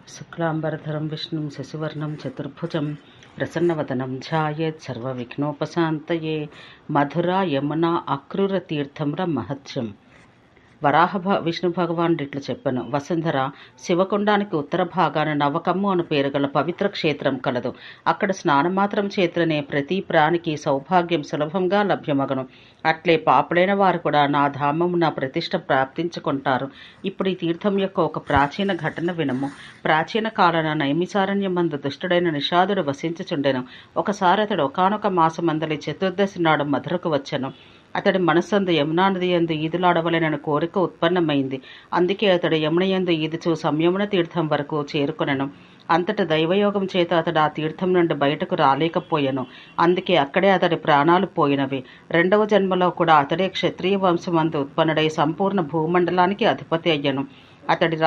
శుక్లాంబరధరం విష్ణుం శశివర్ణం చతుర్భుజం ప్రసన్నవదనం ధ్యాయేత్ సర్వవిఘ్నోపశాంతయే. మధుర యమున అక్రూర తీర్థంర మహత్యం. విష్ణు భగవానుడు ఇట్లు చెప్పాను. వసుంధర శివకుండానికి ఉత్తర భాగాన నవకమ్ము అను పేరు గల పవిత్ర క్షేత్రం కలదు. అక్కడ స్నానమాత్రం చేతనే ప్రతి ప్రాణికి సౌభాగ్యం సులభంగా లభ్యమగను. అట్లే పాపులైన వారు కూడా నా ధామమున ప్రతిష్ట ప్రాప్తించుకుంటారు. ఇప్పుడు ఈ తీర్థం యొక్క ఒక ప్రాచీన ఘటన వినము. ప్రాచీన కాలన నైమిసారణ్యమందు దుష్టుడైన నిషాదుడు వసించుచుండెను. ఒకసారి అతడు ఒకానొక మాసమందలి చతుర్దశి నాడు మధురకు వచ్చెను. అతడి మనస్సందు యమునా నది యందు ఈదులాడవలెనని కోరిక ఉత్పన్నమైంది. అందుకే అతడు యమున యందు ఈదుచూ సంయమున తీర్థం వరకు చేరుకొనెను. అంతట దైవయోగం చేత అతడు ఆ తీర్థం నుండి బయటకు రాలేకపోయాను. అందుకే అక్కడే అతడి ప్రాణాలు పోయినవి. రెండవ జన్మలో కూడా అతడే క్షత్రియ వంశమందు ఉత్పన్నుడై సంపూర్ణ భూమండలానికి అధిపతి అయ్యను. అతడి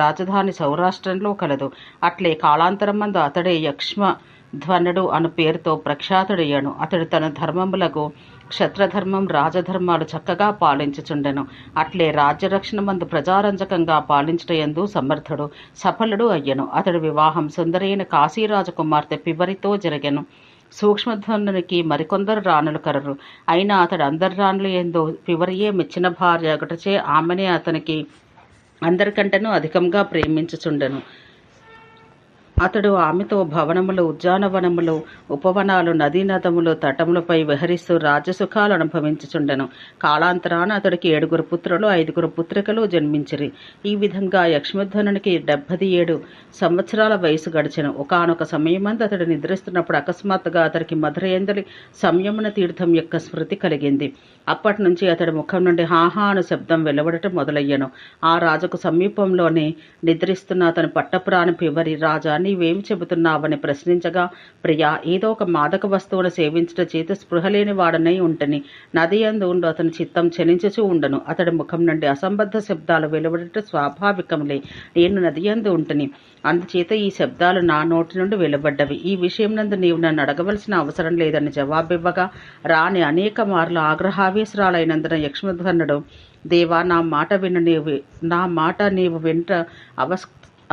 రాజధాని సౌరాష్ట్రంలో కలదు. అట్లే కాలాంతరమందు అతడే యక్ష్మధ్వనుడు అను పేరుతో ప్రఖ్యాతుడయ్యాను. అతడు తన ధర్మములకు క్షత్రధర్మం రాజధర్మాలు చక్కగా పాలించుచుండెను. అట్లే రాజ్యరక్షణమందు ప్రజారంజకంగా పాలించుటయందు సమర్థుడు సఫలుడు అయ్యను. అతడి వివాహం సుందరైన కాశీరాజ కుమార్తె పిబరితో జరిగెను. సూక్ష్మధ్వనునికి మరికొందరు రాణులు కలరు. అయినా అతడు అందరి రాణులు యందు పిబరియే మెచ్చిన భార్య ఒకటచే ఆమెనే అతనికి అందరికంటేనూ అధికంగా ప్రేమించుచుండెను. అతడు ఆమెతో భవనములు, ఉద్యానవనములు, ఉపవనాలు, నదీనదములు, తటములపై విహరిస్తూ రాజ్యసుఖాలు అనుభవించుచుండెను. కాలాంతరాన అతడికి 7 పుత్రులు 5 పుత్రికలు జన్మించిరి. ఈ విధంగా యక్ష్మధ్వనునికి 77 సంవత్సరాల వయసు గడిచెను. ఒకానొక సమయమందు అతడు నిద్రిస్తున్నప్పుడు అకస్మాత్తుగా అతడికి మధురయందలి సంయమన తీర్థం యొక్క స్మృతి కలిగింది. అప్పటి నుంచి అతడి ముఖం నుండి హాహా అను శబ్దం వెలువడటం మొదలయ్యను. ఆ రాజుకు సమీపంలోనే నిద్రిస్తున్న అతని పట్టపురాణి పిబరి, రాజా నీవేమి చెబుతున్నావని ప్రశ్నించగా, ప్రియా, ఏదో ఒక మాదక వస్తువును సేవించట చేత స్పృహలేని వాడనై ఉంటని నది యందు ఉండు అతని చిత్తం చలించుచూ ఉండను. అతడి ముఖం నుండి అసంబద్ధ శబ్దాలు వెలువడట స్వాభావికములే. నేను నది యందు ఉంటని, అందుచేత ఈ శబ్దాలు నా నోటి నుండి వెలువడ్డవి. ఈ విషయం నందు నీవు నన్ను అడగవలసిన అవసరం లేదని జవాబివ్వగా, రాణి అనేక మార్లు ఆగ్రహావేశరాలైనందున యక్ష్మధ్వనుడు, దేవా, నా మాట నీవు వెంట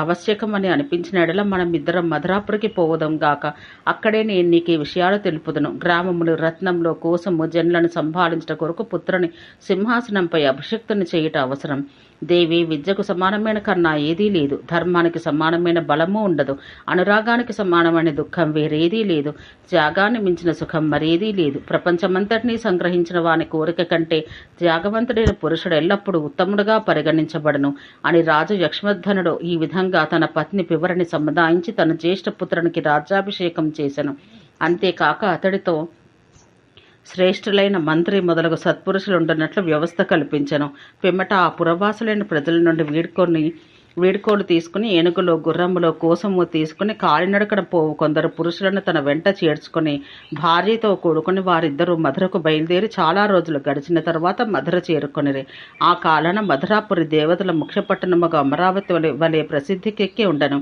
ఆవశ్యకమని అనిపించిన ఎడల మనమిద్దరం మధురాపురికి పోవడం గాక. అక్కడే నేను నీకు ఈ విషయాలు తెలుపుదును. గ్రామములు, రత్నములు, కోసము, జనులను సంభాళించట కొరకు పుత్రుని సింహాసనంపై అభిషిక్తుని చేయుట అవసరం. దేవి, విద్యకు సమానమైన కన్నా ఏదీ లేదు. ధర్మానికి సమానమైన బలము ఉండదు. అనురాగానికి సమానమైన దుఃఖం వేరేదీ లేదు. త్యాగాన్ని మించిన సుఖం మరేదీ లేదు. ప్రపంచమంతటినీ సంగ్రహించిన వాని కోరిక కంటే త్యాగవంతుడైన పురుషుడు ఎల్లప్పుడూ ఉత్తముడుగా పరిగణించబడను అని రాజు యక్ష్మధ్వనుడు ఈ విధంగా తన పత్ని పిబరిని సముదాయించి తన జ్యేష్ఠ పుత్రునికి రాజ్యాభిషేకం చేసెను. అంతేకాక అతడితో శ్రేష్ఠులైన మంత్రి మొదలగు సత్పురుషులుండునట్లు వ్యవస్థ కల్పించెను. పిమ్మట ఆ పురవాసులైన ప్రజల నుండి వీడ్కోలు తీసుకుని ఏనుగులో, గుర్రములో, కోసము తీసుకుని కాలినడకన పోవు కొందరు పురుషులను తన వెంట చేర్చుకుని భార్యతో కూడుకుని వారిద్దరూ మధురకు బయలుదేరి చాలా రోజులు గడిచిన తర్వాత మధుర చేరుకొనిరి. ఆ కాలాన మధురాపురి దేవతల ముఖ్య పట్టణముగా అమరావతి వలె ప్రసిద్ధికెక్కి ఉండను.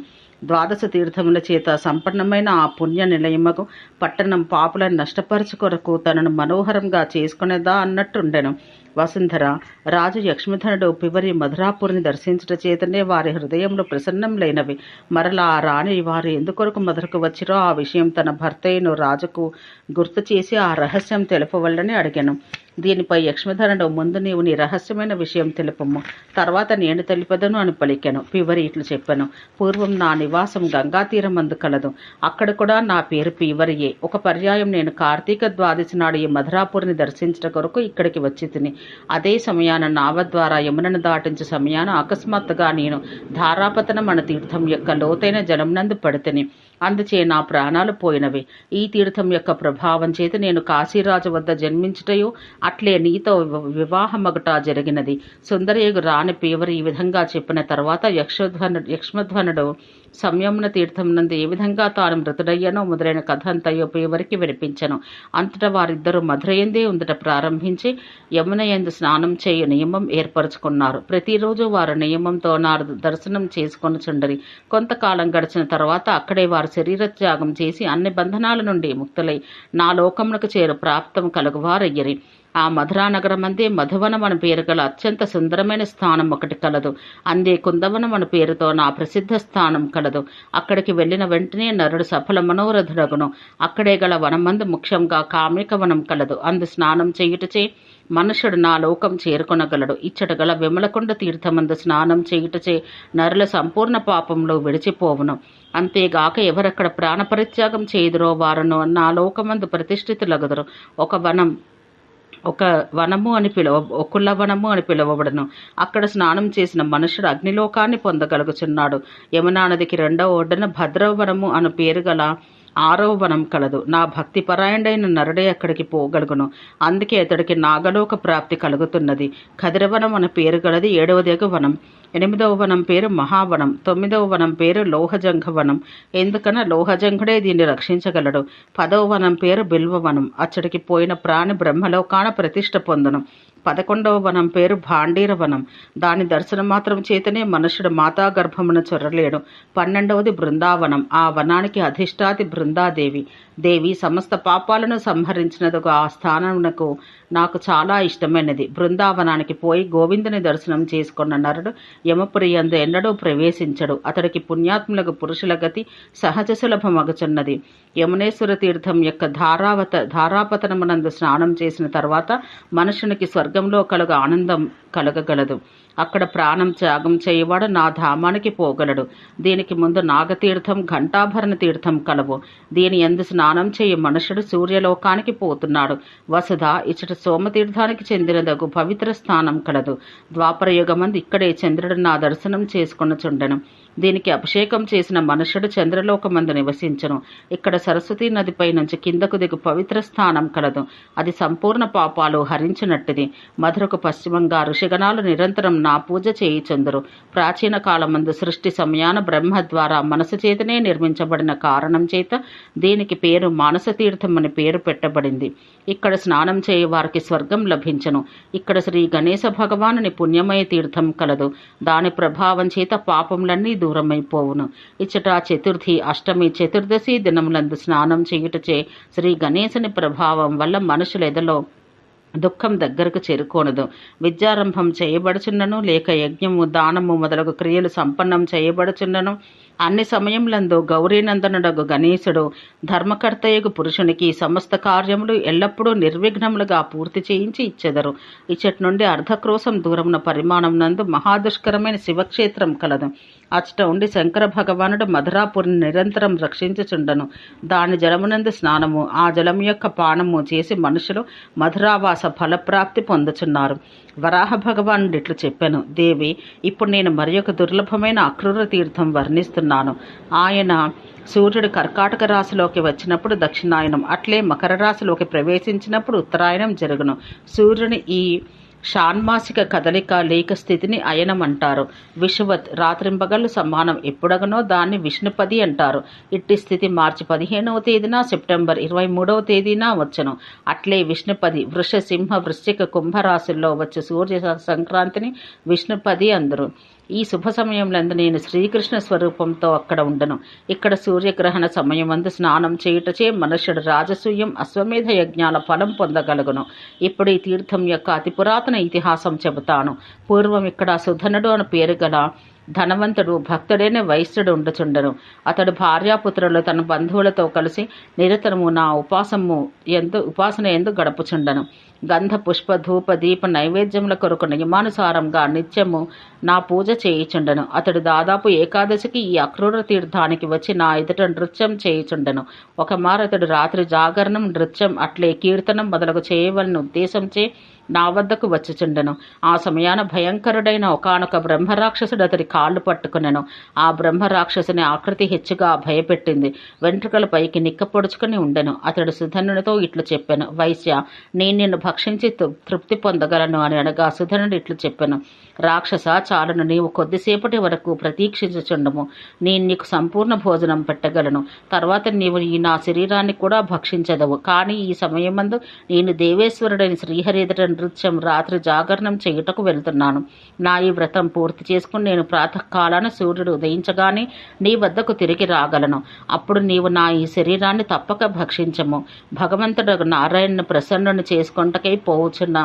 12 తీర్థముల చేత సంపన్నమైన ఆ పుణ్య నిలయమగు పట్టణం పాపులను నష్టపరచుకొరకు తనను మనోహరంగా చేసుకునేదా అన్నట్టుండెను. వసుంధర, రాజు యక్ష్మధ్వనుడు పిబరి మధురాపురిని దర్శించుట చేతనే వారి హృదయంలో ప్రసన్నంలైనవి. మరలా ఆ రాణి వారు ఎందుకొరకు మధురకు వచ్చిరో ఆ విషయం తన భర్తయ్యను రాజుకు గుర్తు చేసి ఆ రహస్యం తెలుపవల్లని అడిగాను. దీనిపై యక్ష్మధ్వనుడు, ముందు నీవు నీ రహస్యమైన విషయం తెలుపము, తర్వాత నేను తెలిపదను అని పలికెను. పిబరి ఇట్లు చెప్పాను. పూర్వం నా నివాసం గంగా తీరమందు కలదు. అక్కడ కూడా నా పేరు పిబరియే. ఒక పర్యాయం నేను కార్తీక ద్వాదశి నాడు ఈ మధురాపురిని దర్శించట కొరకు ఇక్కడికి వచ్చి తిని, అదే సమయాన నావ ద్వారా యమునను దాటించే సమయాన అకస్మాత్తుగా నేను ధారాపతనం అనే తీర్థం యొక్క లోతైన జలమునందు పడితిని. అందుచే నా ప్రాణాలు పోయినవి. ఈ తీర్థం యొక్క ప్రభావం చేత నేను కాశీరాజు వద్ద జన్మించుటయో అట్లే నీతో వివాహమగుట జరిగినది. సుందరియగు రాణి పిబరి ఈ విధంగా చెప్పిన తర్వాత యక్ష్మధ్వనుడు సంయమన తీర్థం నందు ఏ విధంగా తాను మృతుడయ్యనో మొదలైన కథ అంతయో పిబరికి వినిపించెను. అంతటా వారిద్దరూ మధురయందే ఉందట ప్రారంభించి యమున యందు స్నానం చేయు నియమం ఏర్పరచుకున్నారు. ప్రతిరోజు వారు నియమంతో నా దర్శనం చేసుకొనుచుండరి. కొంతకాలం గడిచిన తర్వాత అక్కడే వారు శరీర త్యాగం చేసి అన్ని బంధనాల నుండి ముక్తులై నా లోకములకు చేరు ప్రాప్తం కలుగువారయ్యరి. ఆ మధురానగరమందే మధువనం అని పేరు గల అత్యంత సుందరమైన స్థానం ఒకటి కలదు. అందే కుందవనం అని పేరుతో నా ప్రసిద్ధ స్థానం కలదు. అక్కడికి వెళ్ళిన వెంటనే నరుడు సఫల మనోరథుడగును. అక్కడే గల వనమందు ముఖ్యంగా కామిక వనం కలదు. అందు స్నానం చేయుటచే మనుషుడు నా లోకం చేరుకొనగలడు. ఇచ్చట గల విమలకొండ తీర్థమందు స్నానం చేయుటచే నరుల సంపూర్ణ పాపంలో విడిచిపోవును. అంతేగాక ఎవరక్కడ ప్రాణపరిత్యాగం చేయుదురో వారును నా లోకమందు ప్రతిష్ఠితులగుదురు. ఒక వనము అని ఒకుల వనము అని పిలువబడను. అక్కడ స్నానం చేసిన మనుషుడు అగ్నిలోకాన్ని పొందగలుగుచున్నాడు. యమునా నదికి రెండవ ఒడ్డున భద్రవనము అను పేరు గల 6వ వనం కలదు. నా భక్తి పరాయణుడైన నరుడే అక్కడికి పోగలుగును. అందుకే అతడికి నాగలోక ప్రాప్తి కలుగుతున్నది. కదిరవనం అనే పేరు గలది 7వ వనం. 8వ వనం పేరు మహావనం. 9వ వనం పేరు లోహజంఘవనం. ఎందుకన లోహజంఘుడే దీన్ని రక్షించగలడు. 10వ వనం పేరు బిల్వవనం. అచ్చడికి పోయిన ప్రాణి బ్రహ్మలోకాన ప్రతిష్ఠ పొందును. 11వ వనం పేరు భాండీర వనం. దాని దర్శనం మాత్రం చేతనే మనుషుడు మాతా గర్భమును చొరలేడు. 12వది బృందావనం. ఆ వనానికి అధిష్టాతి బృందాదేవి. దేవి సమస్త పాపాలను సంహరించినదుగా ఆ స్థానమునకు నాకు చాలా ఇష్టమైనది. బృందావనానికి పోయి గోవిందుని దర్శనం చేసుకున్న నరుడు యమపురి యందు ఎన్నడూ ప్రవేశించడు. అతడికి పుణ్యాత్ములకు పురుషుల గతి సహజ సులభమగుచున్నది. యమునేశ్వర తీర్థం యొక్క ధారాపతనమునందు స్నానం చేసిన తర్వాత మనుషునికి స్వర్గంలో కలుగ ఆనందం కలగగలదు. అక్కడ ప్రాణం త్యాగం చేయవాడు నా ధామానికి పోగలడు. దీనికి ముందు నాగతీర్థం, ఘంటాభరణ తీర్థం కలవు. దీని యందు స్నానం చేయ మనుషుడు సూర్యలోకానికి పోతున్నాడు. వసుధ ఇచ్చట సోమతీర్థానికి చెందినదగు పవిత్ర స్థానం కలదు. ద్వాపరయుగమందు ఇక్కడే చంద్రుడు నా దర్శనం చేసుకొనుచుండెను. దీనికి అభిషేకం చేసిన మనుషుడు చంద్రలోకమందు నివసించను. ఇక్కడ సరస్వతీ నదిపై నుంచి కిందకు దిగు పవిత్ర స్థానం కలదు. అది సంపూర్ణ పాపాలు హరించినట్టిది. మధురకు పశ్చిమంగా ఋషిగణాలు నిరంతరం నా పూజ చేయుచుందురు. ప్రాచీన కాలమందు సృష్టి సమయాన బ్రహ్మ ద్వారా మనసు చేతనే నిర్మించబడిన కారణం చేత దీనికి పేరు మానస తీర్థం అని పేరు పెట్టబడింది. ఇక్కడ స్నానం చేయ వారికి స్వర్గం లభించను. ఇక్కడ శ్రీ గణేశ భగవానుని పుణ్యమయ తీర్థం కలదు. దాని ప్రభావం చేత పాపములన్నీ దూరమైపోవును. ఇచ్చట చతుర్థి, అష్టమి, చతుర్దశి దినములందు స్నానం చేయుటచే శ్రీ గణేశుని ప్రభావం వల్ల మనుషుల ఎదలో దుఃఖం దగ్గరకు చేరుకోనదు. విద్యారంభం చేయబడుచున్నను, లేక యజ్ఞము, దానము మొదలగు క్రియలు సంపన్నం చేయబడుచున్నను. అన్ని సమయములందు గౌరీనందనుడగు గణేశుడు ధర్మకర్తయగు పురుషునికి సమస్త కార్యములు ఎల్లప్పుడూ నిర్విఘ్నములుగా పూర్తి చేయించి ఇచ్చెదరు. ఇచ్చటి నుండి అర్ధక్రోశం దూరమున పరిమాణం నందు మహాదుష్కరమైన శివక్షేత్రం కలదు. అచ్చట ఉండి శంకర భగవానుడు మధురాపురిని నిరంతరం రక్షించుచుండను. దాని జలమునందు స్నానము, ఆ జలము యొక్క పానము చేసి మనుషులు మధురావాస ఫలప్రాప్తి పొందుచున్నారు. వరాహ భగవానుడు ఇట్లు చెప్పాను, దేవి, ఇప్పుడు నేను మరి ఒక దుర్లభమైన అక్రూర తీర్థం వర్ణిస్తున్నాను. ఆయన సూర్యుడు కర్కాటక రాశిలోకి వచ్చినప్పుడు దక్షిణాయనం, అట్లే మకర రాశిలోకి ప్రవేశించినప్పుడు ఉత్తరాయణం జరుగును. సూర్యుని ఈ షాన్మాసిక కదలిక లేక స్థితిని అయనం అంటారు. విషువత్ రాత్రింబగళ్ళు సమానం ఎప్పుడగనో దాన్ని విష్ణుపది అంటారు. ఇట్టి స్థితి మార్చి 15వ తేదీన, సెప్టెంబర్ 23వ తేదీన వచ్చను. అట్లే విష్ణుపది వృష, సింహ, వృశ్చిక, కుంభరాశుల్లో వచ్చే సూర్య సంక్రాంతిని విష్ణుపది అందరు. ఈ శుభ సమయంలందు నేను శ్రీకృష్ణ స్వరూపంతో అక్కడ ఉండను. ఇక్కడ సూర్యగ్రహణ సమయమందు స్నానం చేయుటచే మనుష్యుడు రాజసూయం, అశ్వమేధ యజ్ఞాల ఫలం పొందగలుగును. ఇప్పుడు ఈ తీర్థం యొక్క అతి పురాతన ఇతిహాసం చెబుతాను. పూర్వం ఇక్కడ సుధనుడు అని పేరు గల ధనవంతుడు భక్తుడైన వైశ్యుడు ఉండుచుండెను. అతడు భార్యాపుత్రులు తన బంధువులతో కలిసి నిరతరము నా ఉపాసన ఎందు గడుపుచుండెను. గంధ, పుష్ప, ధూప, దీప నైవేద్యముల కొరకు నియమానుసారంగా నిత్యము నా పూజ చేయుచుండెను. అతడు దాదాపు ఏకాదశికి ఈ అక్రూర తీర్థానికి వచ్చి నా ఎదుట నృత్యం చేయుచుండెను. ఒకమారు అతడు రాత్రి జాగరణం, నృత్యం, అట్లే కీర్తనం మొదలగు చేయవలన ఉద్దేశంచే నా వద్దకు వచ్చుచుండెను. ఆ సమయాన భయంకరుడైన ఒకానొక బ్రహ్మరాక్షసుడు అతడి కాళ్ళు పట్టుకునెను. ఆ బ్రహ్మరాక్షసుని ఆకృతి హెచ్చుగా భయపెట్టింది. వెంట్రుకల పైకి నిక్కపొడుచుకుని ఉండెను. అతడు సుధనునితో ఇట్లు చెప్పాను, వైశ్య, నేను నిన్ను భక్షించి తృప్తి పొందగలను అని అనగా సుధనుడు ఇట్లు చెప్పాను, రాక్షస, చాలును, నీవు కొద్దిసేపటి వరకు ప్రతీక్షించుచుండము. నేను నీకు సంపూర్ణ భోజనం పెట్టగలను. తర్వాత నీవు ఈ నా శరీరాన్ని కూడా భక్షించదవు. కానీ ఈ సమయమందు నేను దేవేశ్వరుడైన శ్రీహరి ఎదుట నృత్యం రాత్రి జాగరణం చేయుటకు వెళ్తున్నాను. నా ఈ వ్రతం పూర్తి చేసుకుని నేను ప్రాతకాలాన సూర్యుడు ఉదయించగానే నీ వద్దకు తిరిగి రాగలను. అప్పుడు నీవు నా ఈ శరీరాన్ని తప్పక భక్షించము. భగవంతుడు నారాయణను ప్రసన్నుని చేసుకొంటకై పోవుచున్న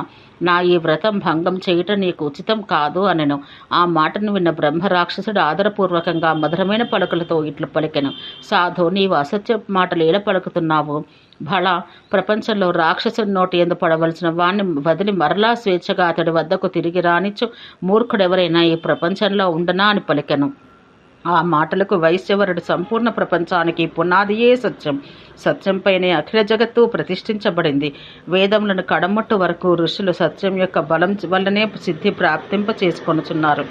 నా ఈ వ్రతం భంగం చేయుట నీకు ఉచితం కాదు అనెను. ఆ మాటను విన్న బ్రహ్మరాక్షసుడు ఆదరపూర్వకంగా మధురమైన పలుకులతో ఇట్లు పలికెను. సాధు, నీవు అసత్య మాటలు ఏల పలుకుతున్నావు? భళ, ప్రపంచంలో రాక్షసుని నోటి ఎందు పడవలసిన వాణ్ణి వదిలి మరలా స్వేచ్ఛగా అతడి వద్దకు తిరిగి రానిచ్చు మూర్ఖుడెవరైనా ఈ ప్రపంచంలో ఉండనా అని పలికెను. ఆ మాటలకు వైశ్యవరుడు సంపూర్ణ ప్రపంచానికి పునాదియే సత్యం, సత్యంపైనే అఖిల జగత్తు ప్రతిష్ఠించబడింది. వేదములను కడమట్టు వరకు ఋషులు సత్యం యొక్క బలం వల్లనే సిద్ధి ప్రాప్తింప చేసుకొనుచున్నారు.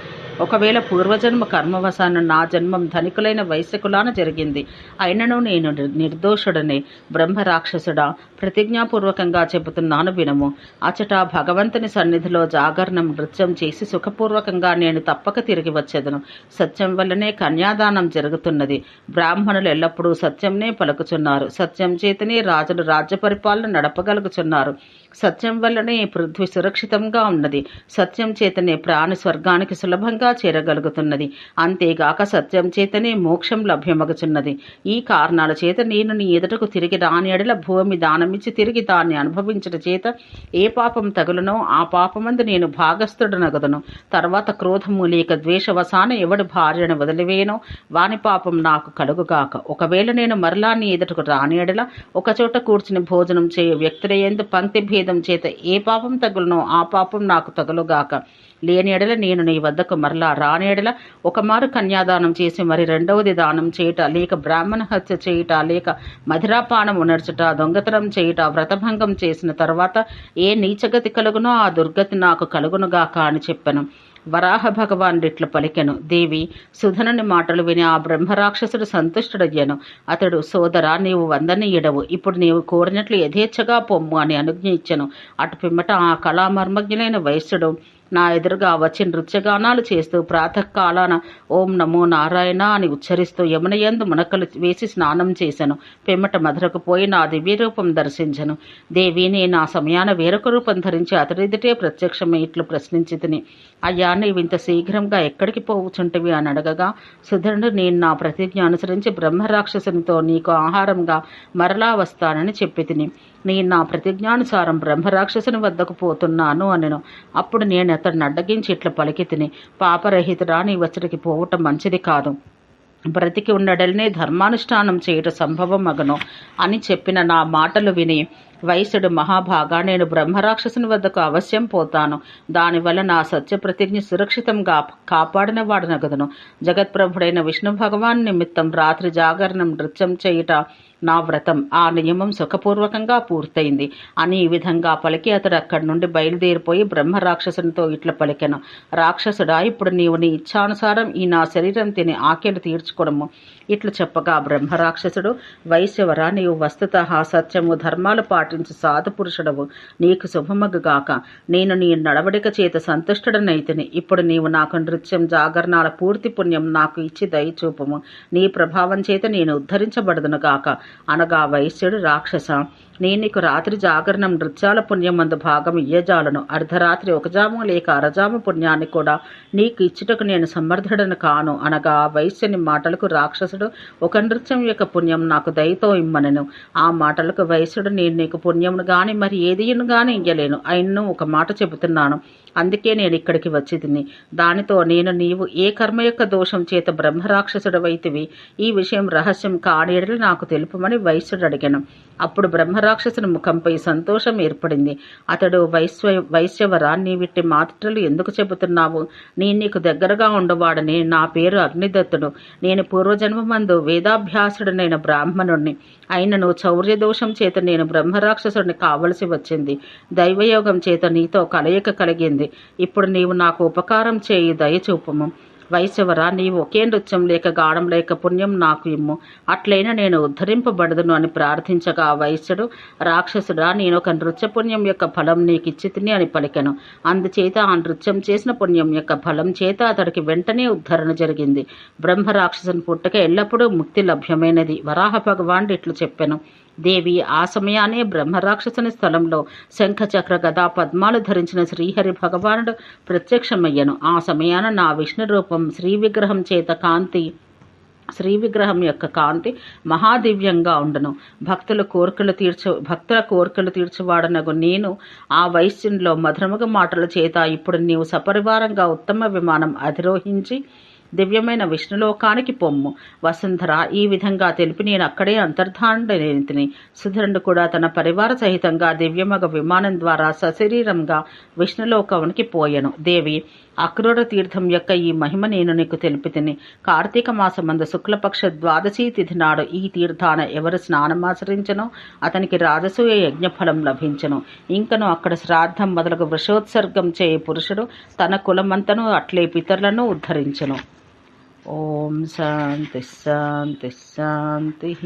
ఒకవేళ పూర్వజన్మ కర్మవశాన నా జన్మం ధనికులైన వైశ్యకులాన జరిగింది. అయినను నేను నిర్దోషుడనే. బ్రహ్మరాక్షసుడా, ప్రతిజ్ఞాపూర్వకంగా చెబుతున్నాను వినము. అచట భగవంతుని సన్నిధిలో జాగరణం నృత్యం చేసి సుఖపూర్వకంగా నేను తప్పక తిరిగి వచ్చేదను. సత్యం వల్లనే కన్యాదానం జరుగుతున్నది. బ్రాహ్మణులు ఎల్లప్పుడూ సత్యంనే పలుకుచున్నారు. సత్యం చేతనే రాజులు రాజ్య పరిపాలన నడపగలుగుచున్నారు. సత్యం వల్లనే పృథ్వీ సురక్షితంగా ఉన్నది. సత్యం చేతనే ప్రాణి స్వర్గానికి సులభంగా చేరగలుగుతున్నది. అంతేగాక సత్యం చేతనే మోక్షం లభ్యమగుచున్నది. ఈ కారణాల చేత నేను నీ ఎదుటకు తిరిగి రాని ఎడల భూమి దానమిచ్చి తిరిగి దాన్ని అనుభవించట చేత ఏ పాపం తగులునో ఆ పాపమందు నేను భాగస్థుడనగదును. తర్వాత క్రోధము లేక ద్వేషవశాన ఎవడి భార్యను వదిలివేయనో వాని పాపం నాకు కలుగుగాక. ఒకవేళ నేను మరలా నీ ఎదుటకు రాని ఎడల ఒకచోట కూర్చుని భోజనం చేయ వ్యక్తుల యందు పంక్తి భేదం చేత ఏ పాపం తగులునో ఆ పాపం నాకు తగులుగాక. లేని ఎడల నేను నీ వద్దకు మరలా రాని ఎడల ఒకమారు కన్యాదానం చేసి మరి రెండవది దానం చేయుట, లేక బ్రాహ్మణ హత్య చేయుట, లేక మధిరాపానం ఉనర్చుట, దొంగతనం చేయుట, వ్రతభంగం చేసిన తర్వాత ఏ నీచగతి కలుగునో ఆ దుర్గతి నాకు కలుగునుగాక అని చెప్పాను. వరాహ భగవానుడిట్లు పలికెను. దేవి, సుధనుని మాటలు విని ఆ బ్రహ్మరాక్షసుడు సంతుష్టుడయ్యాను. అతడు, సోదరా, నీవు వందనీయుడవు. ఇప్పుడు నీవు కోరినట్లు యథేచ్ఛగా పొమ్ము అని అనుజ్ఞ ఇచ్చెను. అటు పిమ్మట ఆ కళామర్మజ్ఞులైన వైశ్యుడు నా ఎదురుగా వచ్చి నృత్యగానాలు చేస్తూ ప్రాతకాలాన ఓం నమో నారాయణ అని ఉచ్చరిస్తూ యమునయందు మునకలు వేసి స్నానం చేశాను. పిమ్మట మధురకు పోయి నా దివ్య రూపం దర్శించను. దేవి, నేను ఆ సమయాన వేరొక రూపం ధరించి అతడిదిటే ప్రత్యక్షమై ఇట్లు ప్రశ్నించి తిని, అయ్యా, నీవు ఇంత శీఘ్రంగా ఎక్కడికి పోవుచుంటివి అని అడగగా, సుధనుడు, నేను నా ప్రతిజ్ఞ అనుసరించి బ్రహ్మరాక్షసునితో నీకు ఆహారంగా మరలా వస్తానని చెప్పి తిని నేను నా ప్రతిజ్ఞానుసారం బ్రహ్మరాక్షసుని వద్దకు పోతున్నాను అనెను. అప్పుడు నేను అతడిని అడ్డగించి ఇట్లా పలికి తిని, పాపరహితుడా, నీ వచ్చడికి పోవటం మంచిది కాదు. బ్రతికి ఉండడల్నే ధర్మానుష్ఠానం చేయట సంభవం మగను అని చెప్పిన నా మాటలు విని వైశ్యుడు, మహాభాగా, నేను బ్రహ్మరాక్షసుని వద్దకు అవశ్యం పోతాను. దానివల్ల నా సత్య ప్రతిజ్ఞ సురక్షితంగా కాపాడిన వాడనగదును. జగత్ప్రభుడైన విష్ణు భగవాన్ నిమిత్తం రాత్రి జాగరణం నృత్యం చేయుట నా వ్రతం. ఆ నియమం సుఖపూర్వకంగా పూర్తయింది అని ఈ విధంగా పలికి అతడు అక్కడి నుండి బయలుదేరిపోయి బ్రహ్మరాక్షసునితో ఇట్లా పలికెను. రాక్షసుడా, ఇప్పుడు నీవు నీ ఇచ్ఛానుసారం ఈ నా శరీరం తిని ఆకలి తీర్చుకోవడము. ఇట్లు చెప్పగా బ్రహ్మరాక్షసుడు, వైశ్యవరా, నీవు వస్తుతః సత్యము ధర్మాలు పాటించు సాధు పురుషుడవు. నీకు శుభమగుగాక. నేను నీ నడవడిక చేత సంతుష్టుడనైతిని. ఇప్పుడు నీవు నాకు నృత్యం జాగరణాల పూర్తి పుణ్యం నాకు ఇచ్చి దయచూపము. నీ ప్రభావం చేత నేను ఉద్ధరించబడదునుగాక అనగా వైశ్యుడు, రాక్షస, నేను నీకు రాత్రి జాగరణం నృత్యాల పుణ్యమందు భాగం ఇయ్యజాలను. అర్ధరాత్రి ఒకజాము లేక అరజాము పుణ్యాన్ని కూడా నీకు ఇచ్చుటకు నేను సమర్థుడను కాను అనగా వైశ్యుని మాటలకు రాక్షసుడు, ఒక నృత్యం యొక్క పుణ్యం నాకు దయతో ఇమ్మనెను. ఆ మాటలకు వైశ్యుడు, నేను నీకు పుణ్యమును గాని మరి ఏదియును గాని ఇయ్యలేను. అయినను ఒక మాట చెబుతున్నాను, అందుకే నేను ఇక్కడికి వచ్చి తిని. దానితో నీవు ఏ కర్మ యొక్క దోషం చేత బ్రహ్మరాక్షసుడవైతివి, ఈ విషయం రహస్యం కానియడలు నాకు తెలుపమని వైశ్యుడు అడిగాను. అప్పుడు బ్రహ్మరాక్షసుని ముఖంపై సంతోషం ఏర్పడింది. అతడు, వైశ్యవరా, నీవిట్టి మాటలు ఎందుకు చెబుతున్నావు? నీకు దగ్గరగా ఉండవాడని. నా పేరు అగ్నిదత్తుడు. నేను పూర్వజన్మమందు వేదాభ్యాసుడనైన బ్రాహ్మణుణ్ణి. అయినను చౌర్యదోషం చేత నేను బ్రహ్మరాక్షసుడిని కావలసి వచ్చింది. దైవయోగం చేత నీతో కలయిక కలిగింది. ఇప్పుడు నీవు నాకు ఉపకారం చేయి, దయచూపము. వైశ్యవరా, నీవు ఒకే నృత్యం లేక గాఢం లేక పుణ్యం నాకు ఇమ్ము, అట్లయినా నేను ఉద్ధరింపబడదును అని ప్రార్థించగా వైశ్యుడు, రాక్షసుడా, నేను ఒక నృత్య పుణ్యం యొక్క ఫలం నీకు ఇచ్చి తిని అని పలికెను. అందుచేత ఆ నృత్యం చేసిన పుణ్యం యొక్క ఫలం చేత అతడికి వెంటనే ఉద్ధరణ జరిగింది. బ్రహ్మరాక్షసుని పుట్టక ఎల్లప్పుడూ ముక్తి లభ్యమైనది. వరాహ భగవానుడు ఇట్లు చెప్పెను. దేవి ఆ సమయానే బ్రహ్మరాక్షసుని స్థలంలో శంఖచక్ర గదా పద్మాలు ధరించిన శ్రీహరి భగవానుడు ప్రత్యక్షమయ్యను. ఆ సమయాన నా విష్ణు రూపం శ్రీ విగ్రహం యొక్క కాంతి మహాదివ్యంగా ఉండను. భక్తుల కోరికలు తీర్చువాడనగు నేను ఆ వైశ్యంలో మధురముగ మాటల చేత ఇప్పుడు నీవు సపరివారంగా ఉత్తమ విమానం అధిరోహించి దివ్యమైన విష్ణులోకానికి పొమ్ము. వసుంధర ఈ విధంగా తెలిపి నేను అక్కడే అంతర్ధానుడైతిని. సుధరుడు కూడా తన పరివార సహితంగా దివ్యమగ విమానం ద్వారా సశరీరంగా విష్ణులోకానికి పోయెను. దేవి, అక్రూర తీర్థం యొక్క ఈ మహిమ నేను నీకు తెలిపితిని. కార్తీక మాసమందు శుక్లపక్ష ద్వాదశి తిథి నాడు ఈ తీర్థాన ఎవరు స్నానమాచరించనో అతనికి రాజసూయ యజ్ఞఫలం లభించను. ఇంకను అక్కడ శ్రాద్ధం మొదలగు వృషోత్సర్గం చేయ పురుషుడు తన కులమంతను అట్లే పితరులను ఉద్ధరించను. ఓం శాంతి శాంతి శాంతి.